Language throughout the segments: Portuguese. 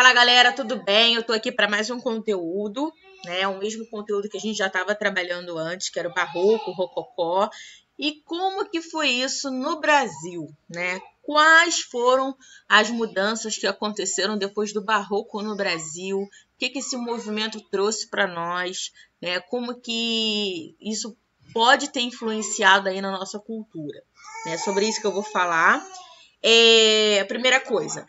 Fala galera, tudo bem? Eu tô aqui para mais um conteúdo, né? O mesmo conteúdo que a gente já estava trabalhando antes, que era o Barroco, o Rococó. E como que foi isso no Brasil, né? Quais foram as mudanças que aconteceram depois do Barroco no Brasil? O que esse movimento trouxe para nós, né? Como que isso pode ter influenciado aí na nossa cultura, né? Sobre isso que eu vou falar. A primeira coisa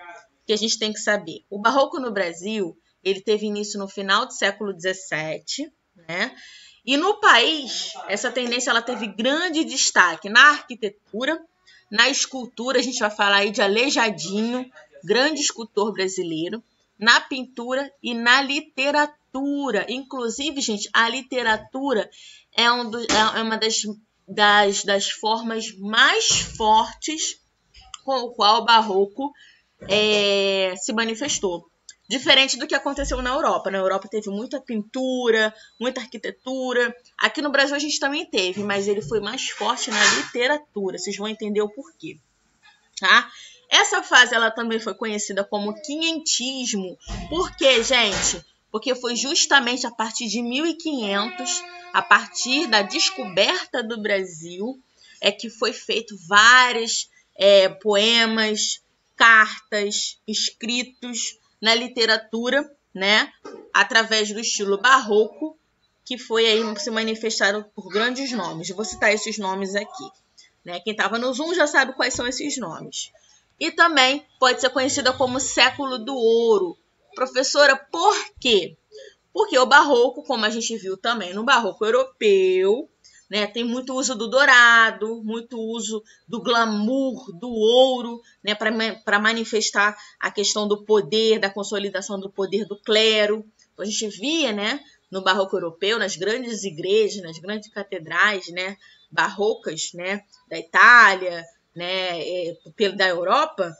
que a gente tem que saber, o Barroco no Brasil, ele teve início no final do século XVII, né? E no país, essa tendência ela teve grande destaque na arquitetura, na escultura, a gente vai falar aí de Aleijadinho, grande escultor brasileiro, na pintura e na literatura. Inclusive, gente, a literatura é uma das formas mais fortes com o qual o Barroco se manifestou. Diferente do que aconteceu na Europa. Na Europa teve muita pintura, muita arquitetura. Aqui no Brasil a gente também teve, mas ele foi mais forte na literatura. Vocês vão entender o porquê. Tá? Essa fase ela também foi conhecida como quinhentismo. Por quê, gente? Porque foi justamente a partir de 1500, a partir da descoberta do Brasil, que foi feito vários poemas, cartas, escritos na literatura, né, através do estilo barroco, que foi aí se manifestaram por grandes nomes. Eu vou citar esses nomes aqui, né? Quem estava no Zoom já sabe quais são esses nomes. E também pode ser conhecida como século do ouro. Professora, por quê? Porque o barroco, como a gente viu também no barroco europeu, né, tem muito uso do dourado, muito uso do glamour, do ouro, né, para manifestar a questão do poder, da consolidação do poder do clero. Então, a gente via, né, no barroco europeu, nas grandes igrejas, nas grandes catedrais, né, barrocas, né, da Itália, né, da Europa,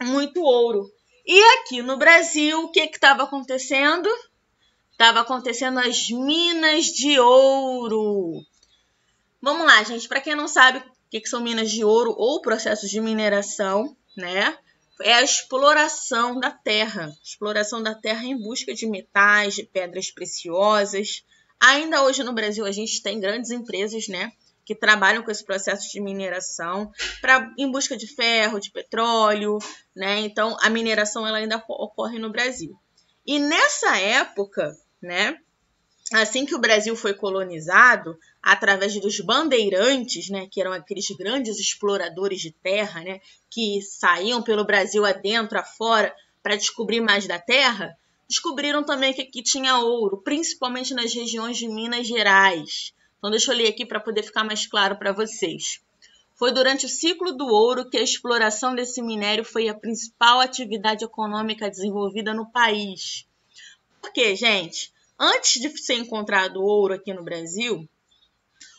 muito ouro. E aqui no Brasil, o que estava acontecendo? Estava acontecendo as minas de ouro. Vamos lá, gente. Para quem não sabe o que são minas de ouro ou processos de mineração, né? É a exploração da terra. Exploração da terra em busca de metais, de pedras preciosas. Ainda hoje no Brasil a gente tem grandes empresas, né, que trabalham com esse processo de mineração em busca de ferro, de petróleo, né? Então a mineração ela ainda ocorre no Brasil. E nessa época, né, assim que o Brasil foi colonizado, através dos bandeirantes, né, que eram aqueles grandes exploradores de terra, né, que saíam pelo Brasil adentro, afora, para descobrir mais da terra, descobriram também que aqui tinha ouro, principalmente nas regiões de Minas Gerais. Então, deixa eu ler aqui para poder ficar mais claro para vocês. Foi durante o ciclo do ouro que a exploração desse minério foi a principal atividade econômica desenvolvida no país. Por quê, gente? Antes de ser encontrado ouro aqui no Brasil,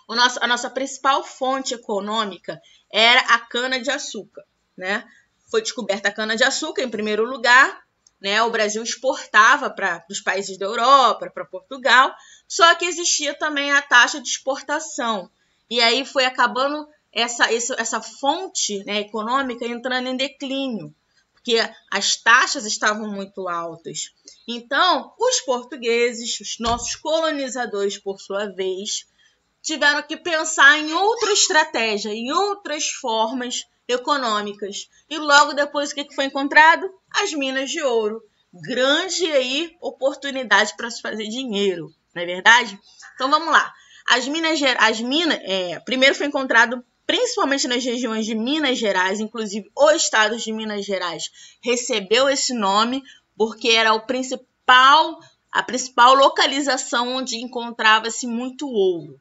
a nossa principal fonte econômica era a cana-de-açúcar, né? Foi descoberta a cana-de-açúcar em primeiro lugar, né? O Brasil exportava para os países da Europa, para Portugal, só que existia também a taxa de exportação. E aí foi acabando essa fonte, né, econômica entrando em declínio, porque as taxas estavam muito altas. Então, os portugueses, os nossos colonizadores, por sua vez, tiveram que pensar em outra estratégia, em outras formas econômicas. E logo depois, o que foi encontrado? As minas de ouro. Grande aí oportunidade para se fazer dinheiro, não é verdade? Então, vamos lá. Primeiro foi encontrado principalmente nas regiões de Minas Gerais, inclusive o estado de Minas Gerais recebeu esse nome porque era a principal localização onde encontrava-se muito ouro,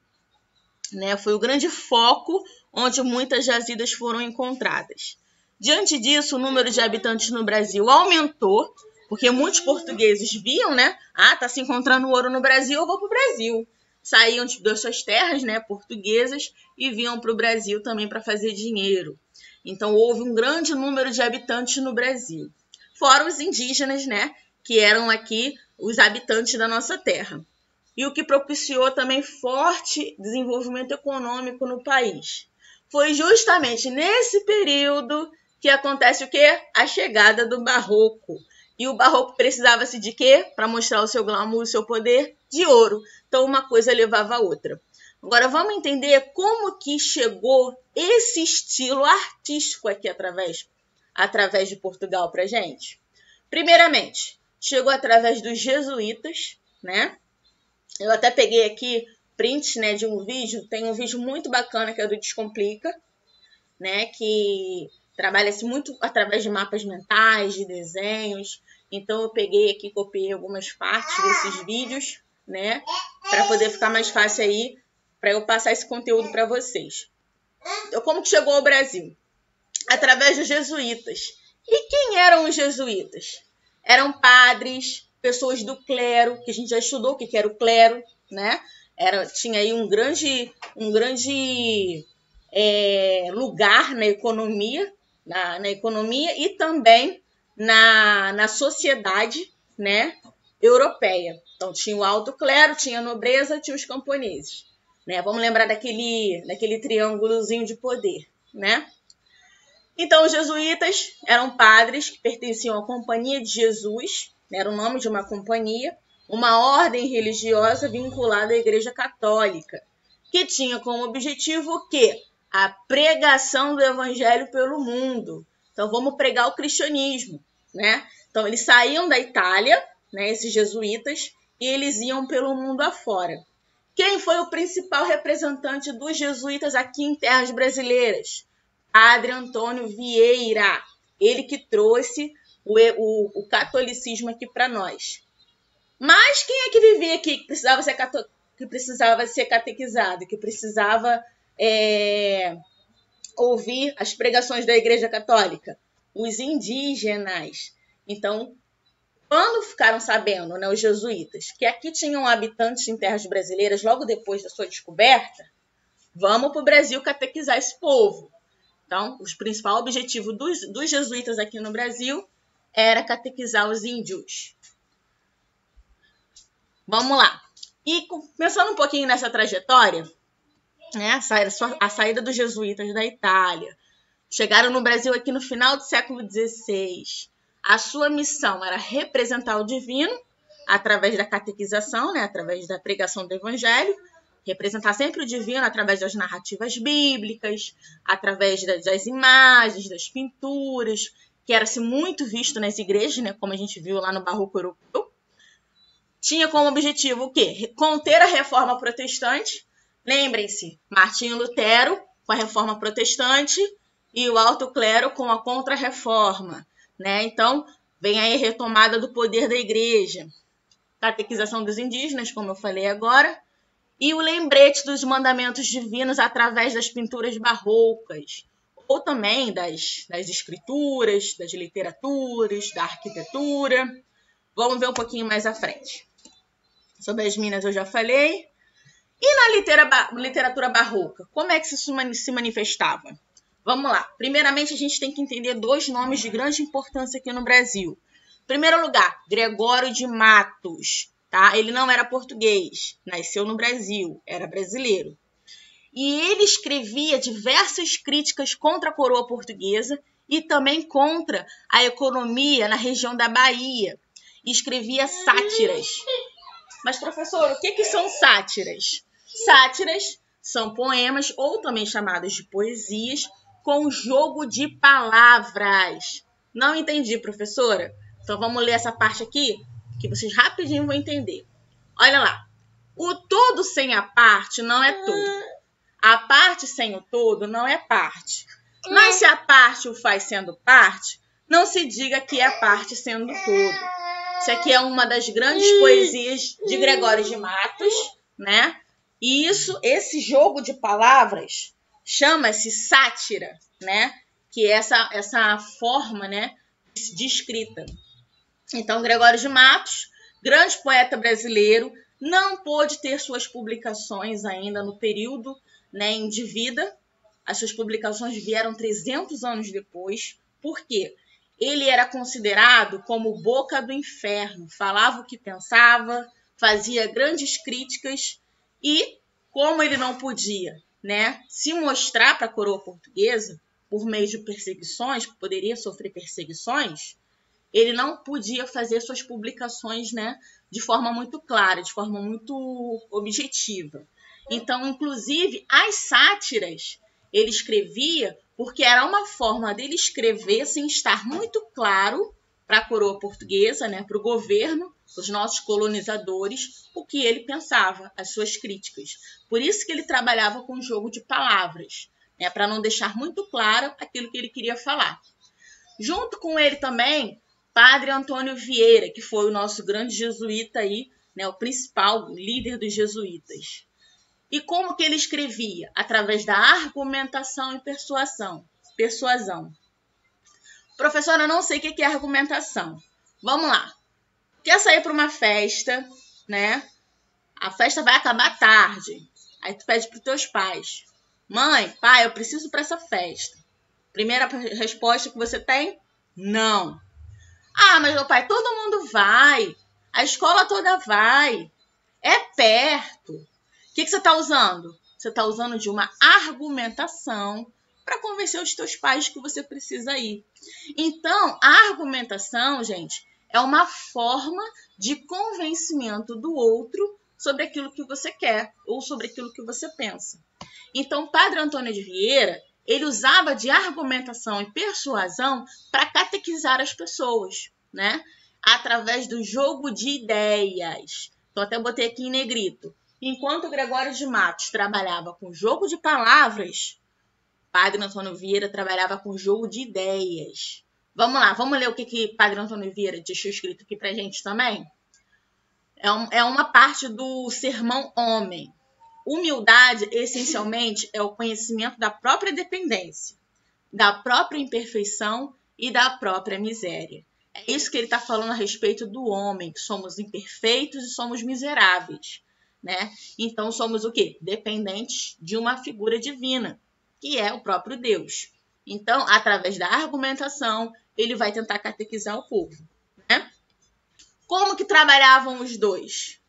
né? Foi o grande foco onde muitas jazidas foram encontradas. Diante disso, o número de habitantes no Brasil aumentou, porque muitos portugueses viam, né? Tá se encontrando ouro no Brasil, eu vou para o Brasil. Saíam das suas terras, né, portuguesas, e vinham para o Brasil também para fazer dinheiro. Então, houve um grande número de habitantes no Brasil. Fora os indígenas, né, que eram aqui os habitantes da nossa terra. E o que propiciou também forte desenvolvimento econômico no país. Foi justamente nesse período que acontece o quê? A chegada do Barroco, E o barroco precisava-se de quê? Para mostrar o seu glamour, o seu poder? De ouro. Então, uma coisa levava a outra. Agora, vamos entender como que chegou esse estilo artístico aqui através de Portugal para gente. Primeiramente, chegou através dos jesuítas, né? Eu até peguei aqui prints, né, de um vídeo. Tem um vídeo muito bacana que é do Descomplica, né? Que trabalha-se muito através de mapas mentais, de desenhos. Então, eu peguei aqui, copiei algumas partes desses vídeos, né? Para poder ficar mais fácil aí, para eu passar esse conteúdo para vocês. Então, como que chegou ao Brasil? Através dos jesuítas. E quem eram os jesuítas? Eram padres, pessoas do clero, que a gente já estudou o que era o clero, né? Tinha aí um grande lugar na economia, na economia e também na sociedade, né, europeia. Então, tinha o alto clero, tinha a nobreza, tinha os camponeses. Né? Vamos lembrar daquele triângulozinho de poder, né? Então, os jesuítas eram padres que pertenciam à Companhia de Jesus, né? Era o nome de uma companhia, uma ordem religiosa vinculada à Igreja Católica, que tinha como objetivo o quê? A pregação do evangelho pelo mundo. Então, vamos pregar o cristianismo, né? Então, eles saíam da Itália, né, esses jesuítas, e eles iam pelo mundo afora. Quem foi o principal representante dos jesuítas aqui em terras brasileiras? Padre Antônio Vieira. Ele que trouxe o catolicismo aqui para nós. Mas quem é que vivia aqui que precisava ser catequizado, que precisava ouvir as pregações da Igreja Católica? Os indígenas. Então, quando ficaram sabendo, né, os jesuítas, que aqui tinham habitantes em terras brasileiras logo depois da sua descoberta, vamos para o Brasil catequizar esse povo. Então, o principal objetivo dos jesuítas aqui no Brasil era catequizar os índios. Vamos lá. E pensando um pouquinho nessa trajetória, né, a saída dos jesuítas da Itália, chegaram no Brasil aqui no final do século XVI. A sua missão era representar o divino através da catequização, né, através da pregação do evangelho, representar sempre o divino através das narrativas bíblicas, através das imagens, das pinturas, que era-se muito visto nas igrejas, né, como a gente viu lá no Barroco Europeu. Tinha como objetivo o quê? Conter a reforma protestante. Lembrem-se, Martinho Lutero com a reforma protestante e o alto clero com a contra-reforma. Né? Então, vem aí a retomada do poder da igreja, catequização dos indígenas, como eu falei agora, e o lembrete dos mandamentos divinos através das pinturas barrocas, ou também das escrituras, das literaturas, da arquitetura. Vamos ver um pouquinho mais à frente. Sobre as minas eu já falei. E na literatura barroca, como é que isso se manifestava? Vamos lá. Primeiramente, a gente tem que entender dois nomes de grande importância aqui no Brasil. Em primeiro lugar, Gregório de Matos. Tá? Ele não era português, nasceu no Brasil, era brasileiro. E ele escrevia diversas críticas contra a coroa portuguesa e também contra a economia na região da Bahia. E escrevia sátiras. Mas, professor, o que são sátiras? Sátiras são poemas, ou também chamados de poesias, com jogo de palavras. Não entendi, professora? Então, vamos ler essa parte aqui, que vocês rapidinho vão entender. Olha lá. O todo sem a parte não é todo. A parte sem o todo não é parte. Mas se a parte o faz sendo parte, não se diga que é a parte sendo todo. Isso aqui é uma das grandes poesias de Gregório de Matos, né? E esse jogo de palavras chama-se sátira, né? Que é essa forma, né, de escrita. Então, Gregório de Matos, grande poeta brasileiro, não pôde ter suas publicações ainda no período, né, de vida. As suas publicações vieram 300 anos depois. Por quê? Ele era considerado como boca do inferno, falava o que pensava, fazia grandes críticas e, como ele não podia, né, se mostrar para a coroa portuguesa por meio de perseguições, poderia sofrer perseguições, ele não podia fazer suas publicações, né, de forma muito clara, de forma muito objetiva. Então, inclusive, as sátiras ele escrevia porque era uma forma dele escrever sem estar muito claro para a coroa portuguesa, né, para o governo, os nossos colonizadores, o que ele pensava, as suas críticas. Por isso que ele trabalhava com jogo de palavras, né, para não deixar muito claro aquilo que ele queria falar. Junto com ele também, Padre Antônio Vieira, que foi o nosso grande jesuíta aí, né, o principal líder dos jesuítas. E como que ele escrevia? Através da argumentação e persuasão. Professora, eu não sei o que é argumentação. Vamos lá. Quer sair para uma festa, né? A festa vai acabar tarde. Aí tu pede para os teus pais. Mãe, pai, eu preciso para essa festa. Primeira resposta que você tem? Não. Ah, mas meu pai, todo mundo vai. A escola toda vai. É perto. O que você está usando? Você está usando de uma argumentação para convencer os teus pais que você precisa ir. Então, a argumentação, gente, é uma forma de convencimento do outro sobre aquilo que você quer ou sobre aquilo que você pensa. Então, Padre Antônio de Vieira, ele usava de argumentação e persuasão para catequizar as pessoas, né? Através do jogo de ideias. Então, até botei aqui em negrito. Enquanto Gregório de Matos trabalhava com jogo de palavras, Padre Antônio Vieira trabalhava com jogo de ideias. Vamos lá, vamos ler o que Padre Antônio Vieira deixou escrito aqui pra gente também? É uma parte do Sermão Homem. Humildade, essencialmente, é o conhecimento da própria dependência, da própria imperfeição e da própria miséria. É isso que ele está falando a respeito do homem, que somos imperfeitos e somos miseráveis, né? Então, somos o quê? Dependentes de uma figura divina, que é o próprio Deus. Então, através da argumentação, ele vai tentar catequizar o povo, né? Como que trabalhavam os dois?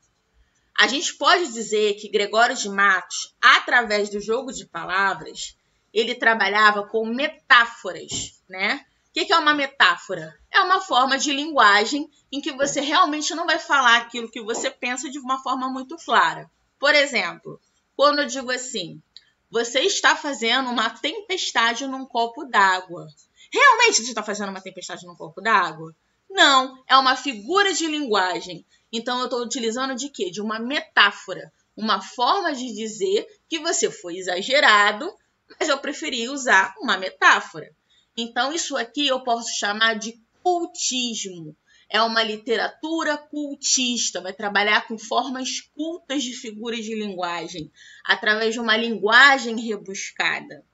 A gente pode dizer que Gregório de Matos, através do jogo de palavras, ele trabalhava com metáforas, né? O que é uma metáfora? É uma forma de linguagem em que você realmente não vai falar aquilo que você pensa de uma forma muito clara. Por exemplo, quando eu digo assim, você está fazendo uma tempestade num copo d'água. Realmente você está fazendo uma tempestade num copo d'água? Não, é uma figura de linguagem. Então, eu estou utilizando de quê? De uma metáfora. Uma forma de dizer que você foi exagerado, mas eu preferi usar uma metáfora. Então, isso aqui eu posso chamar de cultismo. É uma literatura cultista, vai trabalhar com formas cultas de figuras de linguagem, através de uma linguagem rebuscada.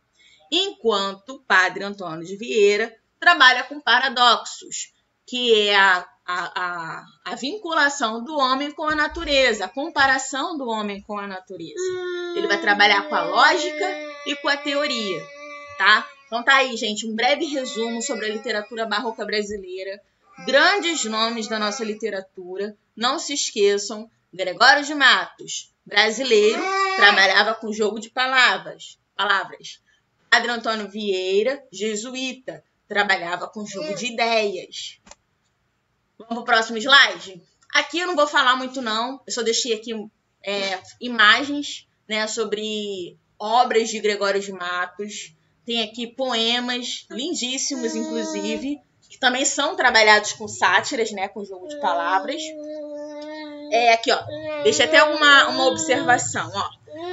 Enquanto Padre Antônio de Vieira trabalha com paradoxos, que é a vinculação do homem com a natureza, a comparação do homem com a natureza. Ele vai trabalhar com a lógica e com a teoria, tá? Então tá aí, gente, um breve resumo sobre a literatura barroca brasileira, grandes nomes da nossa literatura. Não se esqueçam, Gregório de Matos, brasileiro, trabalhava com jogo de palavras. Padre Antônio Vieira, jesuíta, trabalhava com jogo de ideias. Vamos para o próximo slide? Aqui eu não vou falar muito não, eu só deixei aqui imagens, né, sobre obras de Gregório de Matos. Tem aqui poemas lindíssimos, inclusive, que também são trabalhados com sátiras, né, com jogo de palavras. Aqui, ó, deixa até uma observação, ó.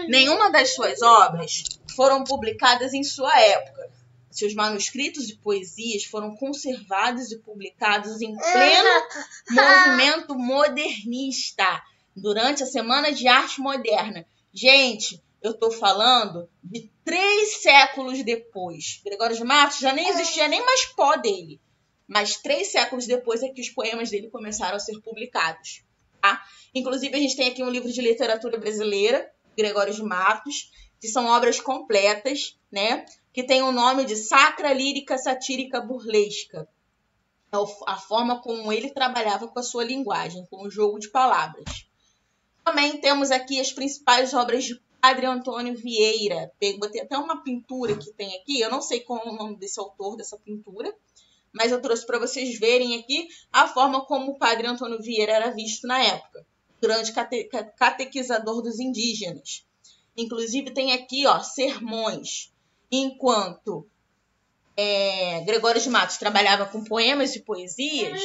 Nenhuma das suas obras foram publicadas em sua época. Seus manuscritos de poesias foram conservados e publicados em pleno movimento modernista, durante a Semana de Arte Moderna. Gente, eu estou falando de 3 séculos depois. Gregório de Matos já nem existia nem mais pó dele. Mas 3 séculos depois é que os poemas dele começaram a ser publicados. Tá? Inclusive, a gente tem aqui um livro de literatura brasileira, Gregório de Matos, que são obras completas, né? Que tem o nome de Sacra Lírica Satírica Burlesca. É a forma como ele trabalhava com a sua linguagem, com o jogo de palavras. Também temos aqui as principais obras de Padre Antônio Vieira. Botei até uma pintura que tem aqui, eu não sei qual é o nome desse autor dessa pintura, mas eu trouxe para vocês verem aqui a forma como o Padre Antônio Vieira era visto na época, grande catequizador dos indígenas. Inclusive tem aqui, ó, sermões. Enquanto Gregório de Matos trabalhava com poemas e poesias,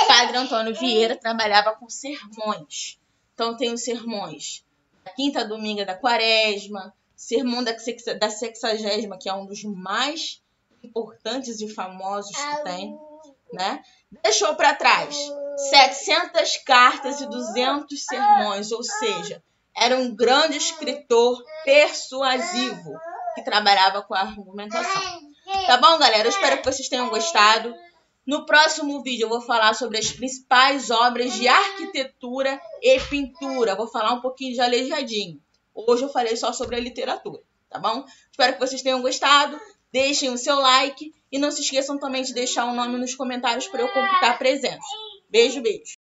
Padre Antônio Vieira trabalhava com sermões. Então tem os sermões da quinta dominga da quaresma, sermão da 60ª, que é um dos mais importantes e famosos que tem, né? Deixou para trás 700 cartas e 200 sermões, ou seja, era um grande escritor persuasivo que trabalhava com a argumentação. Tá bom, galera? Eu espero que vocês tenham gostado. No próximo vídeo eu vou falar sobre as principais obras de arquitetura e pintura. Vou falar um pouquinho de Aleijadinho. Hoje eu falei só sobre a literatura, tá bom? Espero que vocês tenham gostado. Deixem o seu like e não se esqueçam também de deixar o nome nos comentários para eu computar a presença. Beijo, beijo.